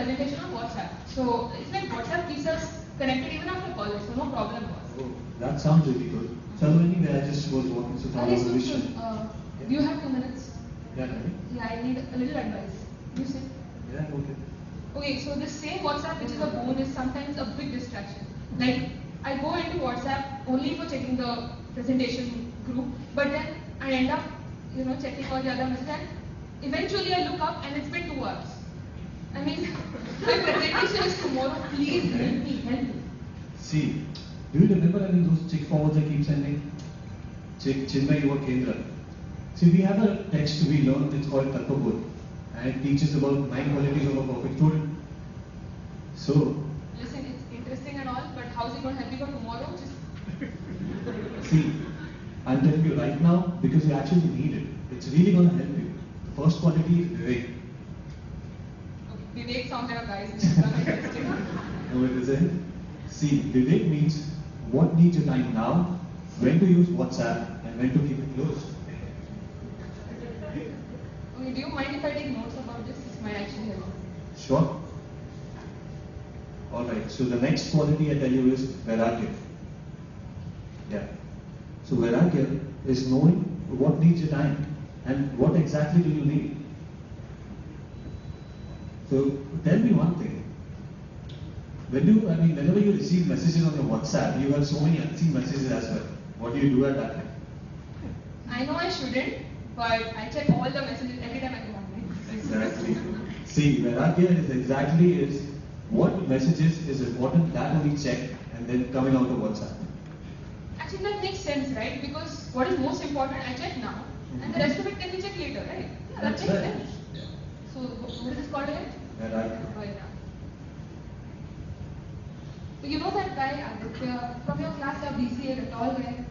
presentation on WhatsApp. So it's like WhatsApp keeps us connected even after college, so no problem was. Oh, that sounds really good. So anyway, I just was walking so far. Okay, so do you have 2 minutes? Yeah, right? Yeah, I need a little advice. You say? Yeah, okay. Okay, so the same WhatsApp which is a boon is sometimes a big distraction. Like, I go into WhatsApp only for checking the presentation group, but then I end up, checking all the other messages, and eventually I look up and it's been 2 hours. I mean, my presentation is tomorrow. Please help me. See, do you remember those chick forwards I keep sending? Chinmay Yuva Kendra. See, we have a text we learned, it's called Tattvabodh, and it teaches about 9 qualities of a perfect student. So, listen, it's interesting and all, but how's it going to help you for tomorrow? See, I'm telling you right now because you actually need it. It's really going to help you. The first quality is Vivek. Okay, Vivek sounds like a guy's name. No, it isn't. See, Vivek means what needs your time now, when to use WhatsApp, and when to keep it closed. Okay, do you mind if I take notes about this? This might actually help. Sure. Alright, so the next quality I tell you is Vairagya. Yeah. So Vairagya is knowing what needs your time and what exactly do you need. So tell me one thing. Whenever you receive messages on your WhatsApp, you have so many unseen messages as well. What do you do at that time? I know I shouldn't, but I check all the messages every time I go online. Exactly. See, Vairagya is what messages is important, that only check and then coming out of WhatsApp. Actually, that makes sense, right? Because what is most important, I check now, and the rest of it can be checked later, right? Yeah, that makes sense. Yeah. So, what is this called again? Vairagya. So you know that guy Aditya from your class, the BCA, the tall guy?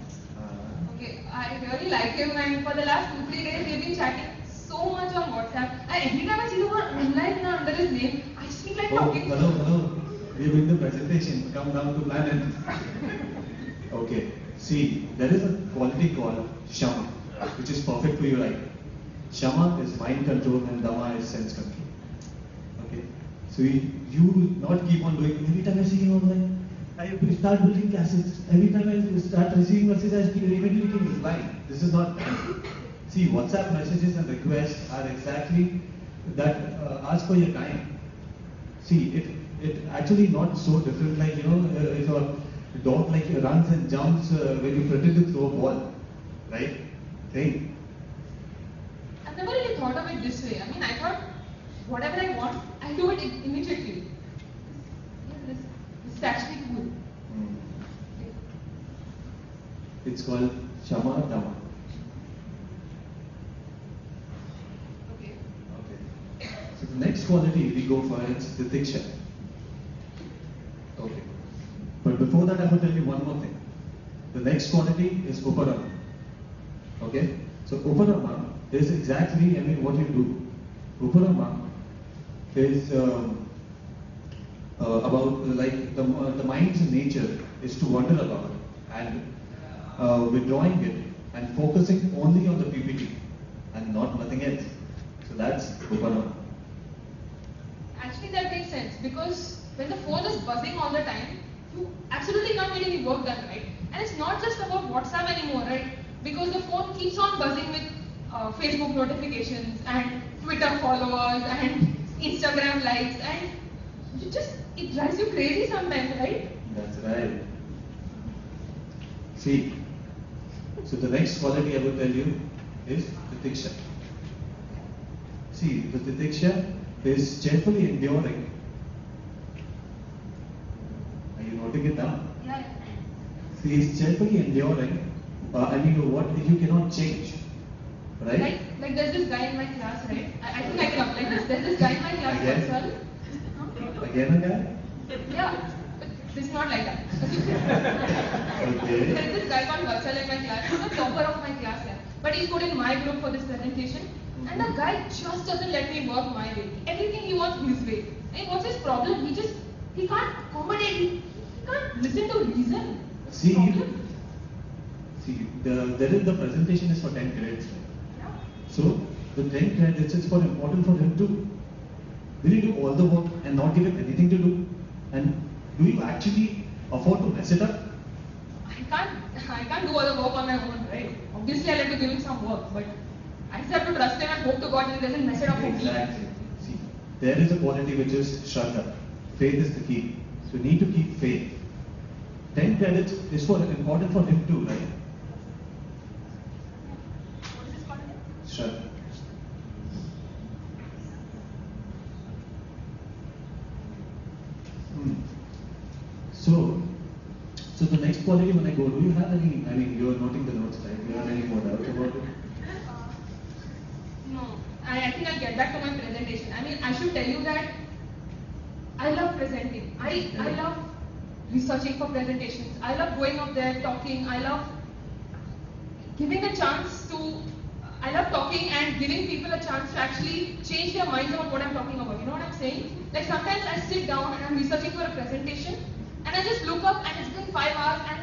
Okay, I really like him, and for the last 2-3 days we've been chatting so much on WhatsApp. And every time I see the word online under his name, I just feel like talking. Hello. We're doing the presentation. Come down to planet. Okay. See, there is a quality called Shama, which is perfect for you, right? Shama is mind control and Dhamma is sense control. Okay. So you not keep on doing. Every time I see him online, I start building classes. Every time I start receiving messages, I immediately think it's lying. This is not. See, WhatsApp messages and requests are exactly that ask for your time. See, it actually not so different. Like if a dog runs and jumps when you pretend to throw a ball, right? Thing. I've never really thought of it this way. I thought whatever I want, I do it immediately. This is actually cool. It's called Shama Dhamma. Okay. So the next quality we go for is Titiksha. Okay. But before that, I will tell you one more thing. The next quality is Uparama. Okay. So Uparama is exactly what you do. Uparama is about the mind's nature is to wander about and withdrawing it and focusing only on the PPT and nothing else. So that's Gurupoornima. Actually, that makes sense because when the phone is buzzing all the time, you absolutely can't get any work done, right? And it's not just about WhatsApp anymore, right? Because the phone keeps on buzzing with Facebook notifications and Twitter followers and Instagram likes, and it drives you crazy sometimes, right? That's right. See, so the next quality I would tell you is Titiksha. See, the Titiksha is cheerfully enduring. Are you noting it down? Yeah. See, it's cheerfully enduring. What you cannot change, right? Like there's this guy in my class, right? I think I can apply this. There's this guy in my class, Vatsal. Again a guy? Yeah, but it's not like that. Okay. There's this guy called Vatsal in my class. He's the topper of my class, yeah. But he's put in my group for this presentation. And the guy just doesn't let me work my way. Everything he wants his way. And what's his problem? He can't accommodate. He can't listen to reason. The presentation is for 10 credits. Yeah. So the 10 credits is important for him too. Will you do all the work and not give him anything to do? And do you actually afford to mess it up? I can't do all the work on my own, right? Obviously, I'll have to give him some work, but I just have to trust him and hope to God that he doesn't mess it up for me. Exactly. See, there is a quality which is Shraddha. Faith is the key. So you need to keep faith. 10 credits is important for him too, right? What is this called again? Shraddha. So the next quality when I go, do you have any, I mean, you're noting the notes, right? Do you have any more doubts about it? No, I think I'll get back to my presentation. I mean, I should tell you that I love presenting. I love researching for presentations. I love going up there, talking. I love giving a chance to, I love talking and giving people a chance to actually change their minds about what I'm talking about. You know what I'm saying? Like sometimes I sit down and I'm researching for a presentation and I just look up and it's been 5 hours and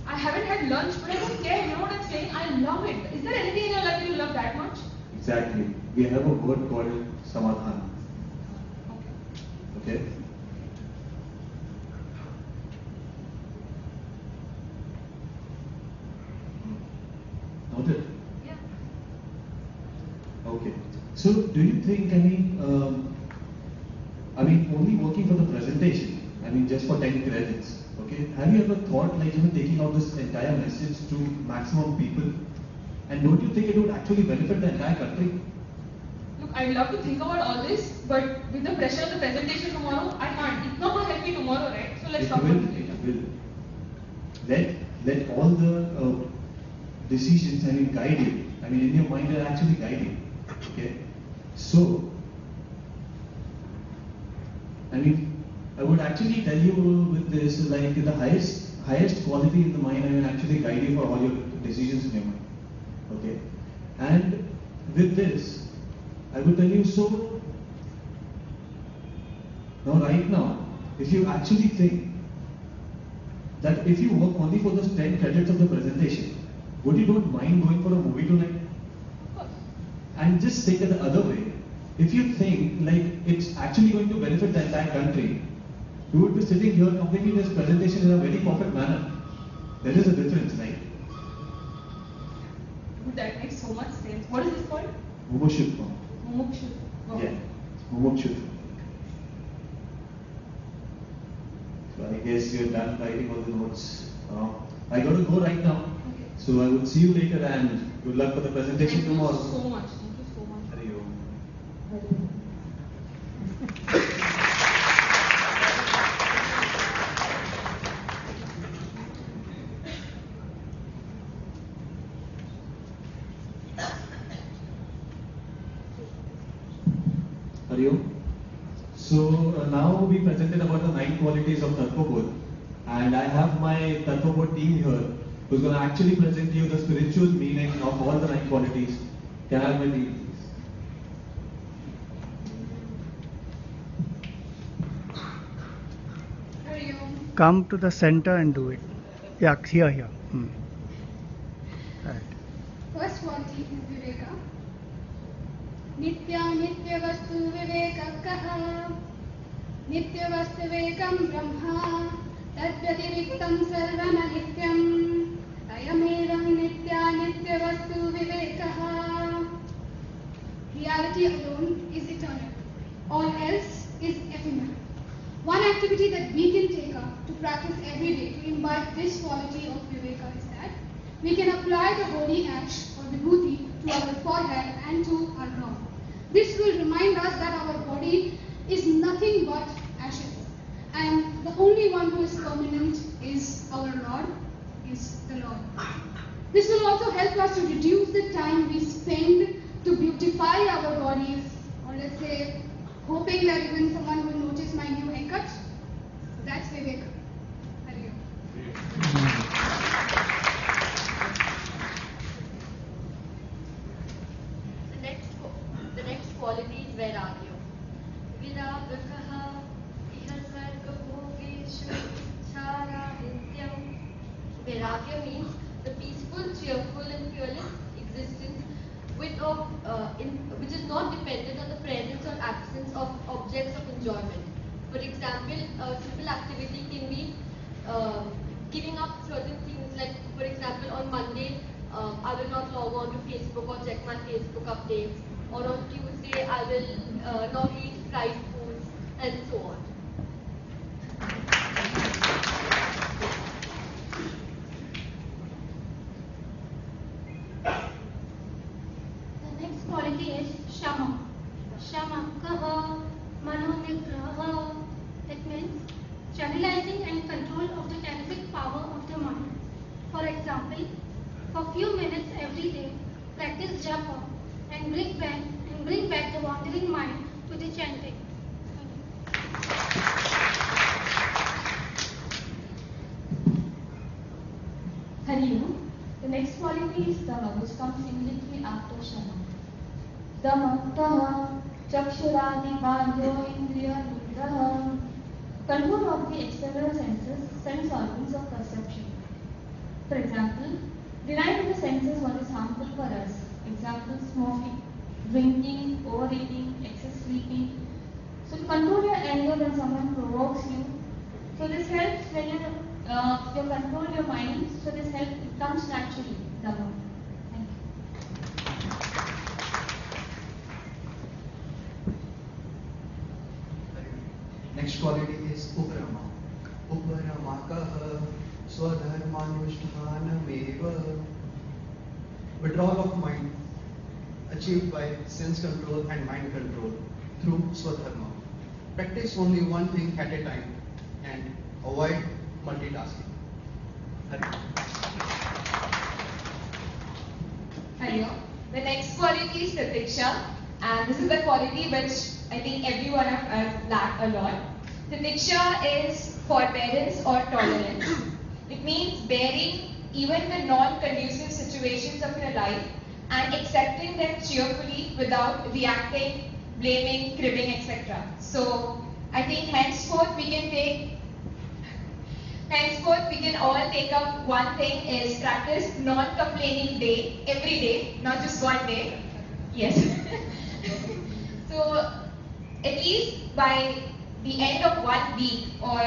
I haven't had lunch, but I don't care. You know what I'm saying? I love it. Is there anything in your life that you love that much? Exactly. We have a word called Samadhana. Okay? Noted? Yeah. Okay. So do you think, only working for the presentation, just for 10 credits, okay? Have you ever thought like taking out this entire message to maximum people? And don't you think it would actually benefit the entire country? Look, I'd love to think about all this, but with the pressure of the presentation tomorrow, I can't. It's not going to help me tomorrow, right? So let's talk about it later. It will. Let all the decisions, guide you. In your mind, they'll actually guide you. Okay? So, I would actually tell you with this, like the highest quality in the mind, actually guide you for all your decisions in your mind. Okay? And with this, I would tell you, so now right now, if you actually think that if you work only for those 10 credits of the presentation, would you don't mind going for a movie tonight? Of course. And just take it the other way. If you think like it's actually going to benefit the entire country, you would be sitting here completing this presentation in a very perfect manner. There is a difference, right? That makes so much sense. What is this called? Mumukshutva. Mumukshutva. Yeah, Mumukshutva. So I guess you're done writing all the notes. I got to go right now. Okay. So I will see you later and good luck for the presentation tomorrow. Thank you so much. Thank you so much. Hari Om. Hari Om. So now we presented about the 9 qualities of Tattvabodh, and I have my Tattvabodh team here who's going to actually present you the spiritual meaning of all the 9 qualities. Can I have my team, Hari Om. Come to the center and do it. Yeah, here. Right. First quality is Viveka. Nitya Nitya Vastu Vivekakaha. Nitya Vastu Vivekam Brahma. Tadvyatiriktam Sarvana Nityam. Ayamevam Nitya Nitya Vastu Vivekaha. Reality alone is eternal. All else is ephemeral. One activity that we can take up to practice every day to imbibe this quality of Viveka is that we can apply the holy ash or vibhuti to our forehead and to our brow. This will remind us that our body is nothing but ashes, and the only one who is permanent is our Lord, is the Lord. This will also help us to reduce the time we spend to beautify our bodies, or let's say, hoping that even someone will notice my new haircut. That's Vivek. Hari Om. The next quality is Vairagya. Viragakaha iha sarga bhogeshu chara nityam. Vairagya means the peaceful, cheerful and fearless existence which is not dependent on the presence or absence of objects For example, a simple activity can be giving up certain things, like for example on Monday, I will not log on to Facebook or check my Facebook updates, or on Tuesday I will not eat fried foods, and so on. The next quality is Shama. Shama kaha manonigraha. It means channelizing and control of the tantric power of the mind. For example, for few minutes every day, practice japa and bring back the wandering mind to the chanting. Hari Om. The next quality is Dhamma, which comes immediately after Shama. Dhamma kaha chakshuradi bandyo indriya nigraha. Control of the external senses, sense organs of perception. For example, deny to the senses what is harmful for us. Example, smoking, drinking, overeating, excess sleeping. So to control your anger when someone provokes you. So this helps when you control your mind. So this helps, it comes naturally. Dhamma. Thank you. Next quality is Uparama. Uparamakaha swadharmanushthanameva. Withdrawal of mind achieved by sense control and mind control through swadharma. Practice only one thing at a time and avoid multitasking. Hello. The next quality is Titiksha, and this is the quality which I think every one of us lack a lot. Titiksha is forbearance or tolerance. It means bearing even the non-conducive situations of your life and accepting them cheerfully without reacting, blaming, cribbing, etc. So I think henceforth we can all take up one thing is practice non-complaining day, every day, not just one day. Yes. So at least by the end of 1 week or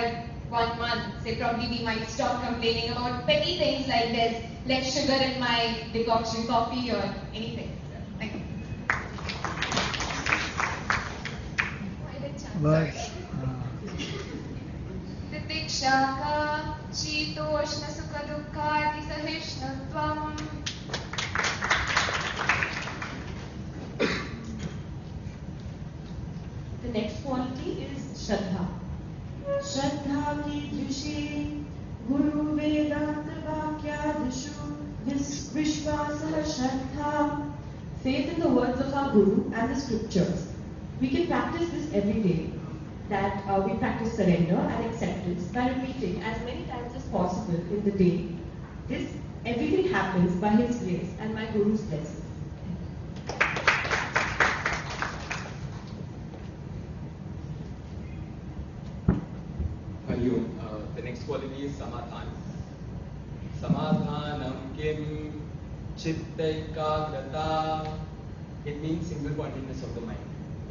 1 month, say probably we might stop complaining about petty things like there's less sugar in my decoction coffee or anything. So, thank you. Words. Titikshaka Shitoshna Sukha Dukkha Sahishnatvam. The next quality is Shraddha. Shraddha ki drishe Guru Vedanta Vakyadishu Vishvasa Shraddha. Faith in the words of our Guru and the scriptures. We can practice this every day. That we practice surrender and acceptance by repeating as many times as possible in the day. This everything happens by His grace and my Guru's blessing. The next quality is Samadhan. Samadhanam kim chittaikagrata. It means single pointedness of the mind.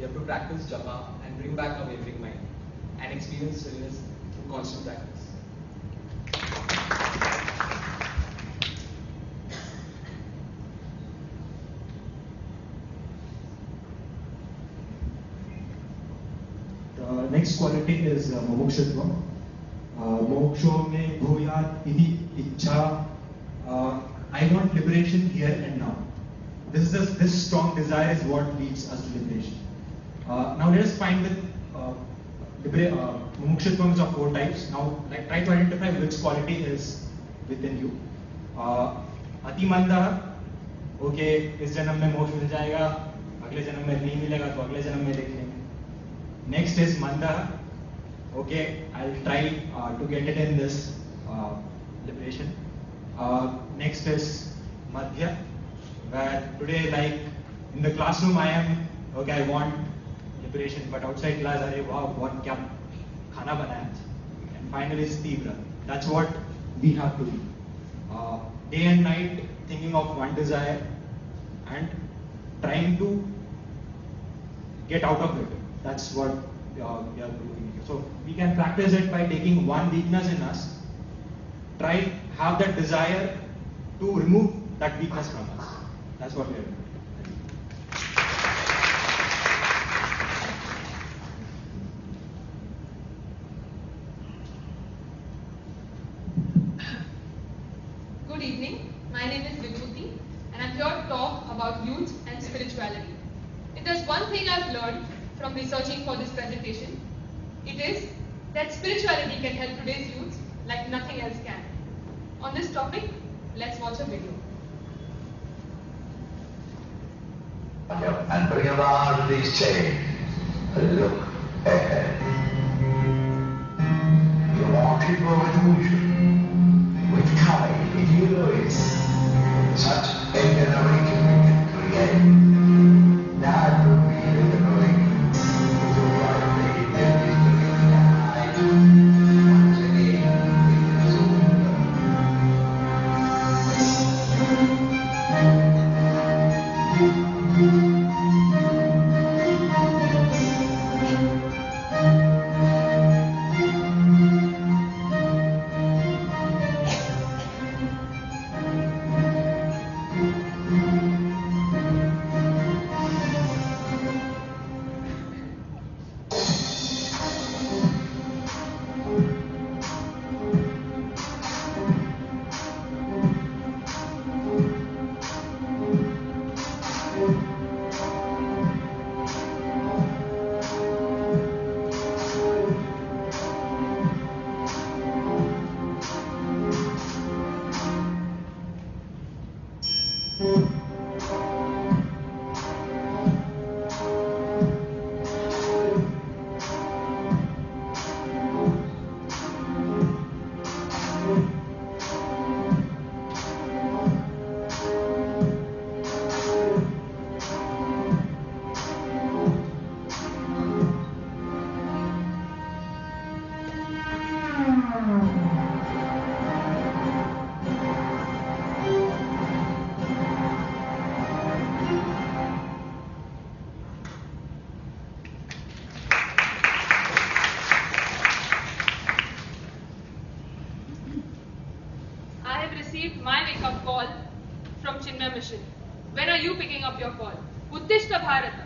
You have to practice japa and bring back a wavering mind and experience stillness through constant practice. The next quality is mumukshutva. Moksho me bhuyat iti ichha. I want liberation here and now. This strong desire is what leads us to liberation. Now let us find the mumukshutvam of 4 types. Now try to identify which quality is within you. Ati manda, okay, इस जन्म में मोक्ष मिल जाएगा, अगले जन्म में नहीं मिलेगा तो अगले जन्म में देख लेंगे. Next is manda, okay, I'll try to get it in this liberation. Next is madhya, where today, like in the classroom, I am okay, I want liberation, but outside class, arey wow, what kya khana banaya. And finally is tivra. That's what we have to be. Day and night thinking of one desire and trying to get out of it. That's what we are doing here. So we can practice it by taking one weakness in us, have that desire to remove that weakness from us. That's what we are doing. Good evening. My name is Kruti, and I'm here to talk about youth and spirituality. If there's one thing I've learned from researching for this presentation, it is that spirituality can help today's youth like nothing else can. On this topic, let's watch a video. And bring about these chains. Look ahead. You want people with vision, with courage, with heroism. Such a generation we can create. That will be the generation to write the history tonight. Once again, we can surrender. When are you picking up your call? Uttishta Bharata.